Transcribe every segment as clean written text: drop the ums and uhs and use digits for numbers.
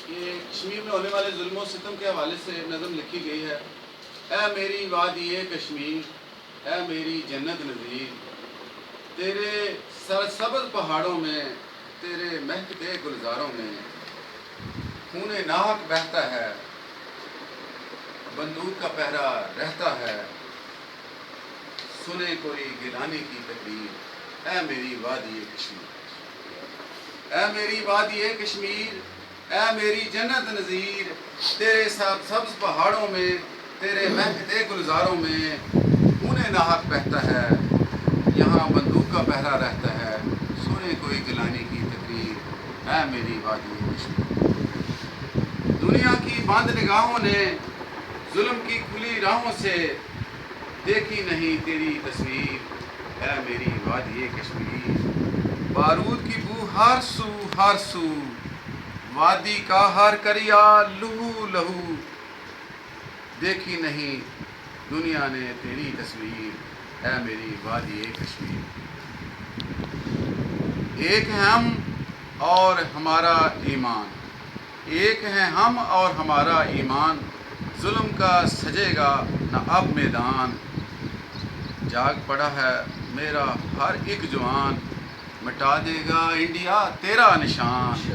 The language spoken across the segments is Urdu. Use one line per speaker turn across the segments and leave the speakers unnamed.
یہ کشمیر میں ہونے والے ظلم و ستم کے حوالے سے نظم لکھی گئی ہے۔ اے میری وادی کشمیر، اے میری جنت نظیر، تیرے سرسبز پہاڑوں میں، تیرے مہکتے گلزاروں میں خون ناحق بہتا ہے، بندوق کا پہرا رہتا ہے، سنے کوئی گیلانی کی تقریر، اے میری وادی کشمیر، اے میری وادی کشمیر، اے میری جنت نظیر، تیرے سبز پہاڑوں میں، تیرے مہکتے گلزاروں میں خون ناحق بہتا ہے، یہاں بندوق کا پہرا رہتا ہے، سنے کوئی گیلانی کی تقریر، اے میری وادی کشمیر۔ دنیا کی بند نگاہوں نے ظلم کی کھلی راہوں سے دیکھی نہیں تیری تصویر، اے میری وادی کشمیر۔ بارود کی بو ہر سو، وادی کا ہر کریا لہو لہو، دیکھی نہیں دنیا نے تیری تصویر، اے میری وادی کشمیر۔ ایک ہے ہم اور ہمارا ایمان، ایک ہے ہم اور ہمارا ایمان، ظلم کا سجے گا نہ اب میدان، جاگ پڑا ہے میرا ہر ایک جوان، مٹا دے گا انڈیا تیرا نشان،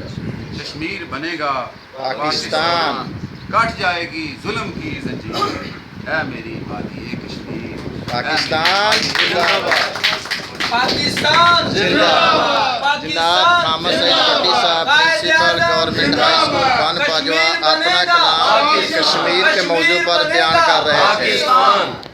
کشمیر بنے گا پاکستان، کٹ جائے گی ظلم کی زنجیر، اے میری وادی کشمیر۔
پاکستان زندہ باد،
پاکستان زندہ باد۔
جناب محمد سعید بٹی صاحب پرنسپل گورنمنٹ ہائی اسکول بن پاجوا اپنا کلام کشمیر کے موضوع پر بیان کر رہے تھے۔